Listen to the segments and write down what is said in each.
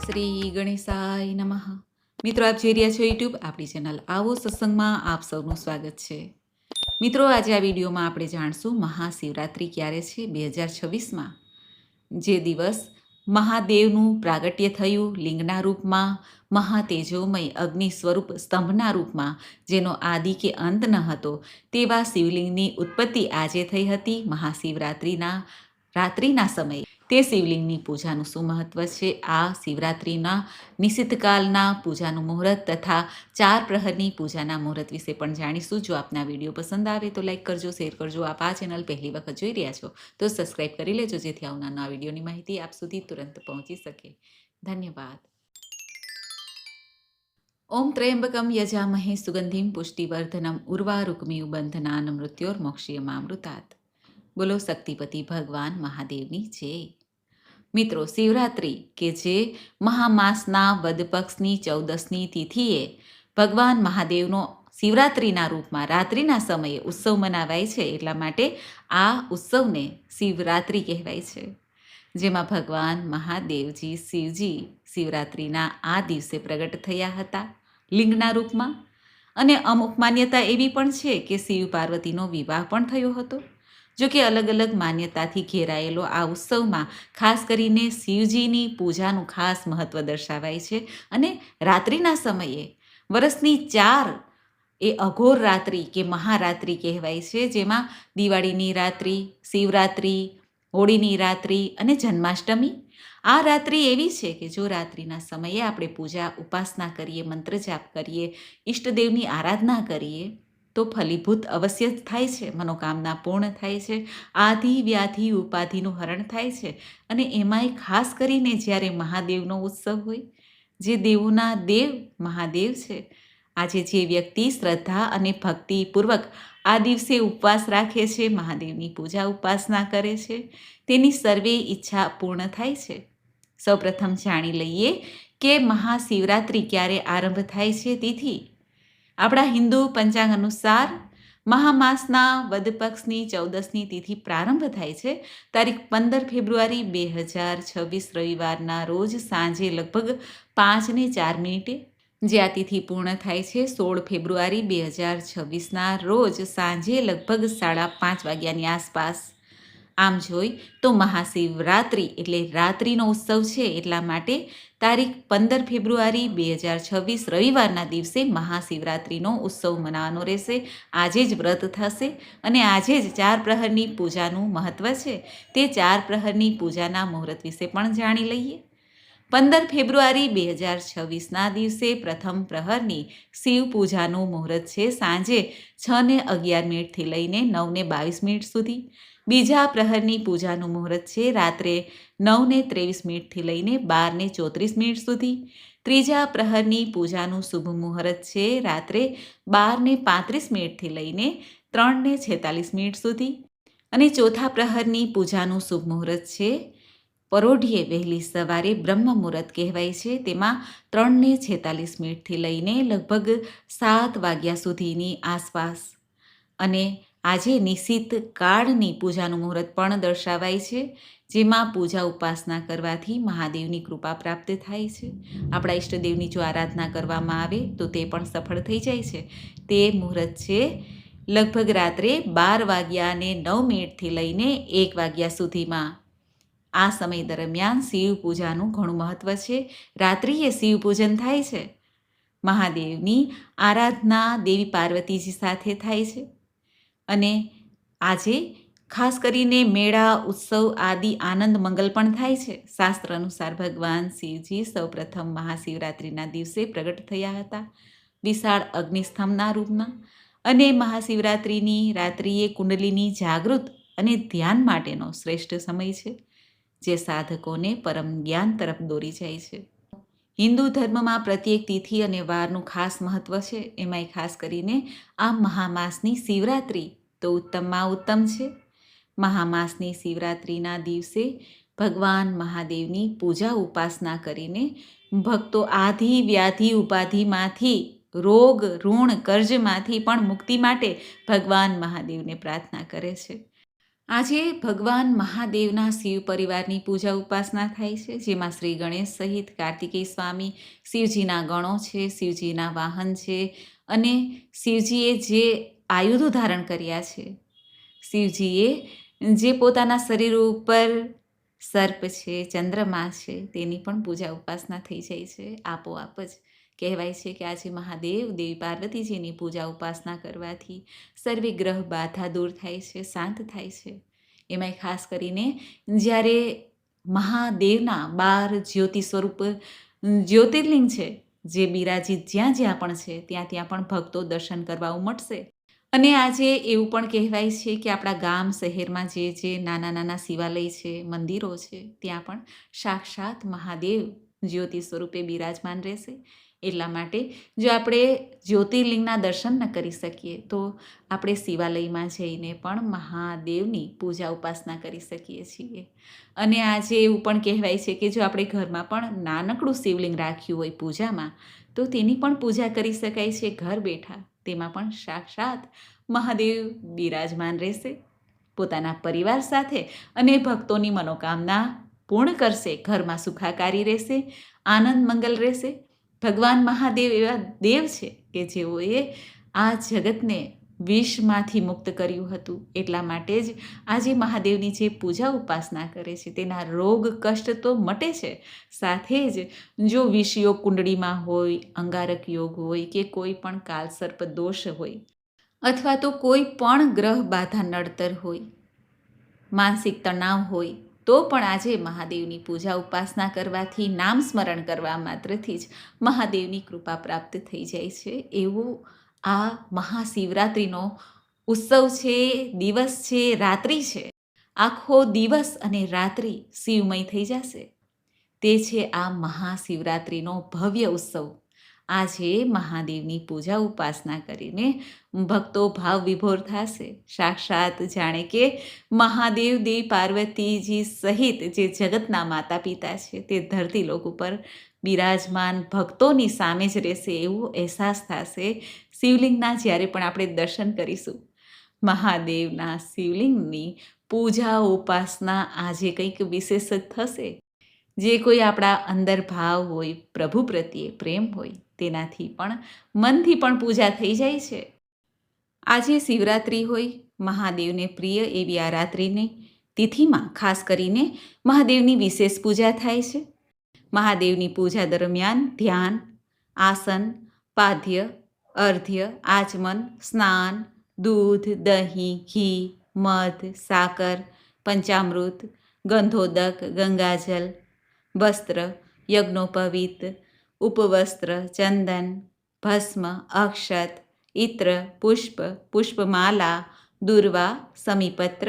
શ્રી ગણેશાય નમઃ. મિત્રો, આપ જોઈ રહ્યા છો યુટ્યુબ આપણી ચેનલ આવો સત્સંગમાં આપ સૌનું સ્વાગત છે. મિત્રો, આજે આ વિડીયોમાં આપણે જાણશું મહાશિવરાત્રિ ક્યારે છે 2026માં, જે દિવસ મહાદેવનું પ્રાગટ્ય થયું લિંગના રૂપમાં, મહાતેજોમય અગ્નિ સ્વરૂપ સ્તંભના રૂપમાં, જેનો આદિ કે અંત ન હતો તેવા શિવલિંગની ઉત્પત્તિ આજે થઈ હતી. મહાશિવરાત્રિના રાત્રિના સમયે તે શિવલિંગની પૂજાનું શું મહત્વ છે, આ શિવરાત્રિના નિશિતકાલના પૂજાનું મુહૂર્ત તથા 4 પ્રહરની પૂજાના મુહૂર્ત વિશે પણ જાણીશું. જો આપના વિડીયો પસંદ આવે તો લાઈક કરજો, શેર કરજો. આપ આ ચેનલ પહેલી વખત જોઈ રહ્યા છો તો સબસ્ક્રાઈબ કરી લેજો, જેથી આવનારા વિડીયોની માહિતી આપ સુધી તુરંત પહોંચી શકે. ધન્યવાદ. ઓમ ત્રયંબકમ યજામહે સુગંધિમ પુષ્ટિવર્ધનમ ઉર્વારુકમિવ બંધનાન મૃત્યોર્મોક્ષ્યમામૃતાત. બોલો શક્તિપતિ ભગવાન મહાદેવની જય. મિત્રો, શિવરાત્રિ કે જે મહામાસના વદ પક્ષની 14મી તિથિએ ભગવાન મહાદેવનો શિવરાત્રિના રૂપમાં રાત્રિના સમયે ઉત્સવ મનાવાય છે, એટલા માટે આ ઉત્સવને શિવરાત્રિ કહેવાય છે, જેમાં ભગવાન મહાદેવજી શિવજી શિવરાત્રિના આ દિવસે પ્રગટ થયા હતા લિંગના રૂપમાં. અને અમુક માન્યતા એવી પણ છે કે શિવ પાર્વતીનો વિવાહ પણ થયો હતો. જો કે અલગ અલગ માન્યતાથી ઘેરાયેલો આ ઉત્સવમાં ખાસ કરીને શિવજીની પૂજાનું ખાસ મહત્વ દર્શાવાય છે. અને રાત્રિના સમયે વર્ષની 4 એ અઘોર રાત્રિ કે મહારાત્રિ કહેવાય છે, જેમાં દિવાળીની રાત્રિ, શિવરાત્રિ, હોળીની રાત્રિ અને જન્માષ્ટમી. આ રાત્રિ એવી છે કે જો રાત્રિના સમયે આપણે પૂજા ઉપાસના કરીએ, મંત્ર જાપ કરીએ, ઈષ્ટદેવની આરાધના કરીએ તો ફલીભૂત અવશ્ય જ થાય છે, મનોકામના પૂર્ણ થાય છે, આધિ વ્યાધિ ઉપાધિનું હરણ થાય છે. અને એમાંય ખાસ કરીને જ્યારે મહાદેવનો ઉત્સવ હોય, જે દેવોના દેવ મહાદેવ છે, આજે જે વ્યક્તિ શ્રદ્ધા અને ભક્તિપૂર્વક આ દિવસે ઉપવાસ રાખે છે, મહાદેવની પૂજા ઉપાસના કરે છે, તેની સર્વે ઈચ્છા પૂર્ણ થાય છે. સૌપ્રથમ જાણી લઈએ કે મહાશિવરાત્રિ ક્યારે આરંભ થાય છે. તિથિ આપણા હિન્દુ પંચાંગ અનુસાર મહામાસના વદ પક્ષની 14મી તિથિ પ્રારંભ થાય છે તારીખ 15 ફેબ્રુઆરી 2026 રવિવારના રોજ સાંજે લગભગ 5:04. જે આ તિથિ પૂર્ણ થાય છે 16 ફેબ્રુઆરી 2026ના રોજ સાંજે લગભગ 5:30 વાગ્યાની આસપાસ. આમ જોઈ તો મહાશિવરાત્રિ એટલે રાત્રિનો ઉત્સવ છે, એટલા માટે તારીખ 15 ફેબ્રુઆરી 2026 રવિવારના દિવસે મહાશિવરાત્રિનો ઉત્સવ મનાવવાનો રહેશે. આજે જ વ્રત થશે અને આજે જ 4 પ્રહરની પૂજાનું મહત્વ છે. તે 4 પ્રહરની પૂજાના મુહૂર્ત વિશે પણ જાણી લઈએ. 15 ફેબ્રુઆરી 2026ના દિવસે પ્રથમ પ્રહરની શિવ પૂજાનું મુહૂર્ત છે સાંજે 6:11 લઈને 9:22 સુધી. બીજા પ્રહરની પૂજાનું મુહૂર્ત છે રાત્રે 9:23 લઈને 12:34 સુધી. ત્રીજા પ્રહરની પૂજાનું શુભ મુહૂર્ત છે રાત્રે 12:35 લઈને 3:46 સુધી. અને ચોથા પ્રહરની પૂજાનું શુભ મુહૂર્ત છે પરોઢિયે વહેલી સવારે બ્રહ્મ મુહૂર્ત કહેવાય છે, તેમાં 3:46 લઈને લગભગ 7 વાગ્યા સુધીની આસપાસ. અને આજે નિશિત કાળની પૂજાનું મુહૂર્ત પણ દર્શાવાય છે, જેમાં પૂજા ઉપાસના કરવાથી મહાદેવની કૃપા પ્રાપ્ત થાય છે. આપણા ઈષ્ટદેવની જો આરાધના કરવામાં આવે તો તે પણ સફળ થઈ જાય છે. તે મુહૂર્ત છે લગભગ રાત્રે 12:09 લઈને 1 વાગ્યા સુધીમાં. આ સમય દરમિયાન શિવ પૂજાનું ઘણું મહત્વ છે. રાત્રિએ શિવ પૂજન થાય છે. મહાદેવની આરાધના દેવી પાર્વતીજી સાથે થાય છે. અને આજે ખાસ કરીને મેળા, ઉત્સવ આદિ આનંદ મંગલ પણ થાય છે. શાસ્ત્ર અનુસાર ભગવાન શિવજી સૌપ્રથમ મહાશિવરાત્રિના દિવસે પ્રગટ થયા હતા વિશાળ અગ્નિસ્તંભના રૂપમાં. અને મહાશિવરાત્રિની રાત્રિએ કુંડલીની જાગૃત અને ધ્યાન માટેનો શ્રેષ્ઠ સમય છે, જે સાધકોને પરમ જ્ઞાન તરફ દોરી જાય છે. હિન્દુ ધર્મમાં પ્રત્યેક તિથિ અને વારનું ખાસ મહત્વ છે. એમાંય ખાસ કરીને આ મહામાસની શિવરાત્રિ તો ઉત્તમમાં ઉત્તમ છે. મહામાસની શિવરાત્રિના દિવસે ભગવાન મહાદેવની પૂજા ઉપાસના કરીને ભક્તો આધિ વ્યાધિ ઉપાધિમાંથી, રોગ ઋણ કર્જમાંથી પણ મુક્તિ માટે ભગવાન મહાદેવને પ્રાર્થના કરે છે. આજે ભગવાન મહાદેવના શિવ પરિવારની પૂજા ઉપાસના થાય છે, જેમાં શ્રી ગણેશ સહિત કાર્તિકેય સ્વામી, શિવજીના ગણો છે, શિવજીના વાહન છે, અને શિવજીએ જે આયુધો ધારણ કર્યા છે, શિવજીએ જે પોતાના શરીર ઉપર સર્પ છે, ચંદ્રમા છે, તેની પણ પૂજા ઉપાસના થઈ જાય છે આપોઆપ જ. કહેવાય છે કે આજે મહાદેવ, દેવી પાર્વતીજીની પૂજા ઉપાસના કરવાથી સર્વે ગ્રહ બાધા દૂર થાય છે, શાંત થાય છે. એમાંય ખાસ કરીને જ્યારે મહાદેવના 12 જ્યોતિ સ્વરૂપ જ્યોતિર્લિંગ છે, જે બિરાજિત જ્યાં જ્યાં પણ છે, ત્યાં પણ ભક્તો દર્શન કરવા ઉમટશે. અને આજે એવું પણ કહેવાય છે કે આપણા ગામ શહેરમાં જે નાના નાના શિવાલય છે, મંદિરો છે, ત્યાં પણ સાક્ષાત મહાદેવ જ્યોતિ સ્વરૂપે બિરાજમાન રહેશે. એટલા માટે જો આપણે જ્યોતિર્લિંગના દર્શન ન કરી શકીએ તો આપણે શિવાલયમાં જઈને પણ મહાદેવની પૂજા ઉપાસના કરી શકીએ છીએ. અને આજે એવું પણ કહેવાય છે કે જો આપણે ઘરમાં પણ નાનકડું શિવલિંગ રાખ્યું હોય પૂજામાં, તો તેની પણ પૂજા કરી શકાય છે ઘર બેઠા. તેમાં પણ સાક્ષાત મહાદેવ બિરાજમાન રહેશે પોતાના પરિવાર સાથે, અને ભક્તોની મનોકામના પૂર્ણ કરશે. ઘરમાં સુખાકારી રહેશે, આનંદ મંગલ રહેશે. ભગવાન મહાદેવ એવા દેવ છે કે જેઓએ આ જગતને વિષમાંથી મુક્ત કર્યું હતું. એટલા માટે જ આજે મહાદેવની જે પૂજા ઉપાસના કરે છે તેના રોગ કષ્ટ તો મટે છે, સાથે જ જો વિષયોગ કુંડળીમાં હોય, અંગારક યોગ હોય, કે કોઈ પણ કાલસર્પ દોષ હોય, અથવા તો કોઈ પણ ગ્રહ બાધા નડતર હોય, માનસિક તણાવ હોય, તો પણ આજે મહાદેવની પૂજા ઉપાસના કરવાથી, નામ સ્મરણ કરવા માત્રથી જ મહાદેવની કૃપા પ્રાપ્ત થઈ જાય છે. એવું આ મહાશિવરાત્રિનો ઉત્સવ છે, દિવસ છે, રાત્રિ છે. આખો દિવસ અને રાત્રિ શિવમય થઈ જશે. તે છે આ મહાશિવરાત્રિનો ભવ્ય ઉત્સવ. આજે મહાદેવની પૂજા ઉપાસના કરીને ભક્તો ભાવ વિભોર થશે. સાક્ષાત જાણે કે મહાદેવ, દેવી પાર્વતીજી સહિત જે જગતના માતા પિતા છે તે ધરતી લોક ઉપર બિરાજમાન ભક્તોની સામે જ રહેશે એવો અહેસાસ થશે શિવલિંગના જ્યારે પણ આપણે દર્શન કરીશું. મહાદેવના શિવલિંગની પૂજા ઉપાસના આજે કંઈક વિશેષ થશે. જે કોઈ આપણા અંદર ભાવ હોય, પ્રભુ પ્રત્યે પ્રેમ હોય, તેનાથી પણ મનથી પણ પૂજા થઈ જાય છે. આજે શિવરાત્રિ હોય, મહાદેવને પ્રિય એવી આ રાત્રિની તિથિમાં ખાસ કરીને મહાદેવની વિશેષ પૂજા થાય છે. મહાદેવની પૂજા દરમિયાન ધ્યાન, આસન, પાદ્ય, અર્ધ્ય, આચમન, સ્નાન, દૂધ, દહીં, ઘી, મધ, સાકર, પંચામૃત, ગંધોદક, ગંગાજલ, વસ્ત્ર, યજ્ઞોપવીત, ઉપવસ્ત્ર, ચંદન, ભસ્મ, અક્ષત, ઇત્ર, પુષ્પ, પુષ્પમાલા, દુર્વા, સમીપત્ર,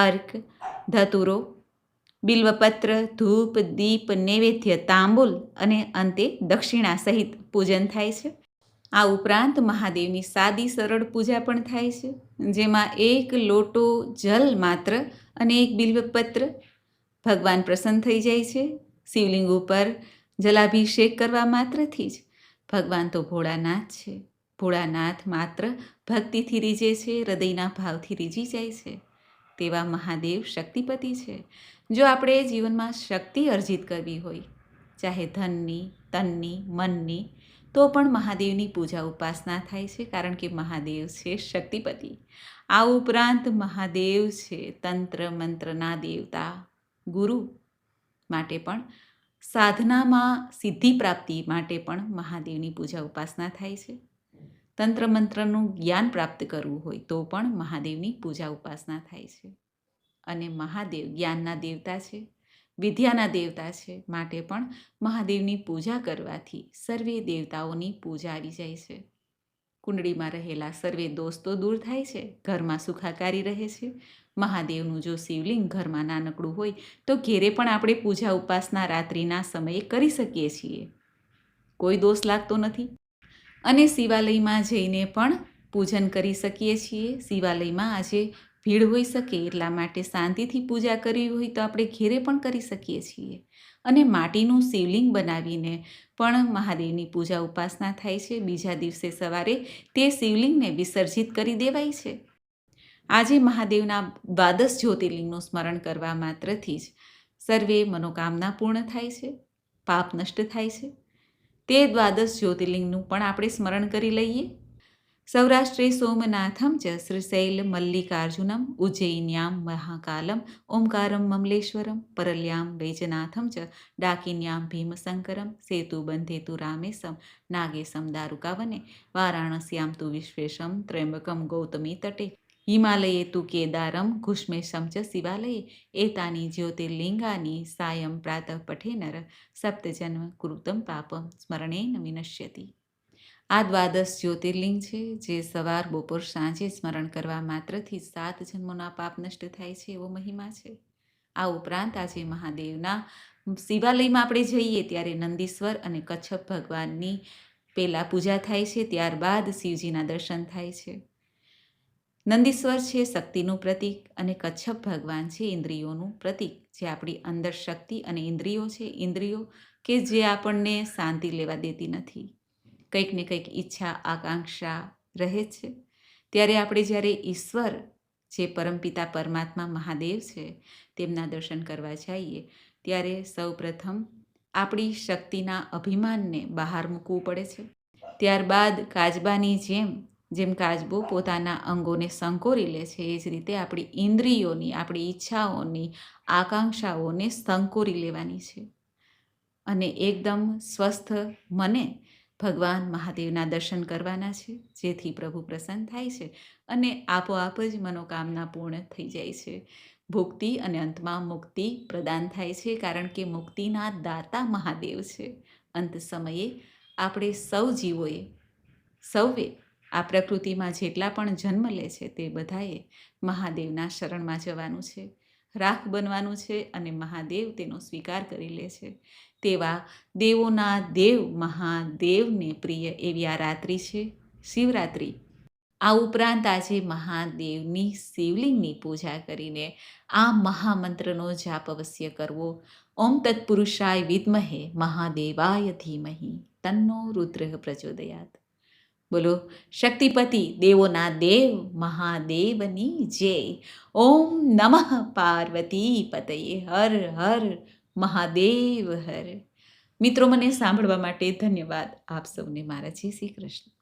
અર્ક, ધતુરો, બિલ્વપત્ર, ધૂપ, દીપ, નૈવેદ્ય, તાંબુલ અને અંતે દક્ષિણા સહિત પૂજન થાય છે. આ ઉપરાંત મહાદેવની સાદી સરળ પૂજા પણ થાય છે, જેમાં એક લોટો જલ માત્ર અને એક બિલ્વપત્ર. ભગવાન પ્રસન્ન થઈ જાય છે. શિવલિંગ ઉપર જલાભિષેક કરવા માત્રથી જ ભગવાન તો ભોળાનાથ છે. ભોળાનાથ માત્ર ભક્તિથી રીઝે છે, હૃદયના ભાવથી રીઝી જાય છે. તેવા મહાદેવ શક્તિપતિ છે. જો આપણે જીવનમાં શક્તિ અર્જિત કરવી હોય, ચાહે ધનની, તનની, મનની, તો પણ મહાદેવની પૂજા ઉપાસના થાય છે, કારણ કે મહાદેવ છે શક્તિપતિ. આ ઉપરાંત મહાદેવ છે તંત્ર મંત્રના દેવતા, ગુરુ માટે પણ, સાધનામાં સિદ્ધિ પ્રાપ્તિ માટે પણ મહાદેવની પૂજા ઉપાસના થાય છે. તંત્ર મંત્રનું જ્ઞાન પ્રાપ્ત કરવું હોય તો પણ મહાદેવની પૂજા ઉપાસના થાય છે. અને મહાદેવ જ્ઞાનના દેવતા છે, વિદ્યાના દેવતા છે, માટે પણ મહાદેવની પૂજા કરવાથી સર્વે દેવતાઓની પૂજા આવી જાય છે. કુંડળીમાં રહેલા સર્વે દોષો દૂર થાય છે, ઘરમાં સુખાકારી રહે છે. મહાદેવનું જો શિવલિંગ ઘરમાં નાનકડું હોય તો ઘેરે પણ આપણે પૂજા ઉપાસના રાત્રિના સમયે કરી શકીએ છીએ, કોઈ દોષ લાગતો નથી. અને શિવાલયમાં જઈને પણ પૂજન કરી શકીએ છીએ. શિવાલયમાં આજે ભીડ હોઈ શકે, એટલા માટે શાંતિથી પૂજા કરવી હોય તો આપણે ઘેરે પણ કરી શકીએ છીએ. અને માટીનું શિવલિંગ બનાવીને પણ મહાદેવની પૂજા ઉપાસના થાય છે. બીજા દિવસે સવારે તે શિવલિંગને વિસર્જિત કરી દેવાય છે. આજે મહાદેવના દ્વાદશ જ્યોતિર્લિંગનું સ્મરણ કરવા માત્રથી જ સર્વે મનોકામના પૂર્ણ થાય છે, પાપ નષ્ટ થાય છે. તે દ્વાદશ જ્યોતિર્લિંગનું પણ આપણે સ્મરણ કરી લઈએ. સૌરાષ્ટ્રે સોમનાથમ ચ શ્રીશૈલ મલ્લિકાર્જુનમ ઉજ્જૈન્યામ મહાકાલમ ઓમકારમ મમલેશ્વરમ પરલ્યામ વૈજનાથમ ચ ડાકિન્યામ ભીમશંકરમ સેતુબંધેતુ રામેશમ નાગેશમ દારુકાવને વારાણસ્યામ તુ વિશ્વેશમ ત્રયંબકમ ગૌતમી તટે હિમાલયે તુ કેદારમ ઘુષ્મેશમ ચ શિવાલયે એતાની જ્યોતિર્લિંગાની સાયં પ્રાતઃ પઠે નર સપ્તજન્મ કૃતમ પાપમ સ્મરણેન વિનશ્યતિ. આ દ્વાદશ જ્યોતિર્લિંગ છે જે સવાર બપોર સાંજે સ્મરણ કરવા માત્રથી 7 જન્મોના પાપ નષ્ટ થાય છે એવો મહિમા છે. આ ઉપરાંત આજે મહાદેવના શિવાલયમાં આપણે જઈએ ત્યારે નંદીશ્વર અને કચ્છપ ભગવાનની પહેલા પૂજા થાય છે, ત્યારબાદ શિવજીના દર્શન થાય છે. નંદીશ્વર છે શક્તિનું પ્રતીક અને કચ્છપ ભગવાન છે ઇન્દ્રિયોનું પ્રતીક. જે આપણી અંદર શક્તિ અને ઇન્દ્રિયો છે, ઇન્દ્રિયો કે જે આપણને શાંતિ લેવા દેતી નથી, કંઈક ને કંઈક ઈચ્છા આકાંક્ષા રહે છે. ત્યારે આપણે જ્યારે ઈશ્વર જે પરમપિતા પરમાત્મા મહાદેવ છે તેમના દર્શન કરવા જઈએ ત્યારે સૌપ્રથમ આપણી શક્તિના અભિમાનને બહાર મૂકવું પડે છે. ત્યારબાદ કાચબાની જેમ કાચબો પોતાના અંગોને સંકોરી લે છે, એ જ રીતે આપણી ઇન્દ્રિયોની, આપણી ઈચ્છાઓની, આકાંક્ષાઓને સંકોરી લેવાની છે અને એકદમ સ્વસ્થ મને ભગવાન મહાદેવના દર્શન કરવાના છે, જેથી પ્રભુ પ્રસન્ન થાય છે અને આપોઆપ જ મનોકામના પૂર્ણ થઈ જાય છે. ભુક્તિ અને અંતમાં મુક્તિ પ્રદાન થાય છે, કારણ કે મુક્તિના દાતા મહાદેવ છે. અંત સમયે આપણે સૌ જીવોએ સૌએ આ પ્રકૃતિમાં જેટલા પણ જન્મ લે છે તે બધાએ મહાદેવના શરણમાં જવાનું છે, રાખ બનવાનું છે અને મહાદેવ તેનો સ્વીકાર કરી લે છે. તેવા દેવોના દેવ મહાદેવને પ્રિય એવી આ રાત્રિ છે શિવરાત્રિ. આ ઉપરાંત આજે મહાદેવની શિવલિંગની પૂજા કરીને આ મહામંત્રનો જાપ અવશ્ય કરવો. ઓમ તત્પુરુષાય વિદ્મહે મહાદેવાય ધીમહિ તન્નો રુદ્ર પ્રચોદયાત. બોલો શક્તિપતિ દેવોના દેવ મહાદેવની જય. ઓમ નમઃ પાર્વતી પતયે. હર હર મહાદેવ હર. મિત્રો, મને સાંભળવા માટે ધન્યવાદ. આપ સૌને મારા જય શ્રી કૃષ્ણ.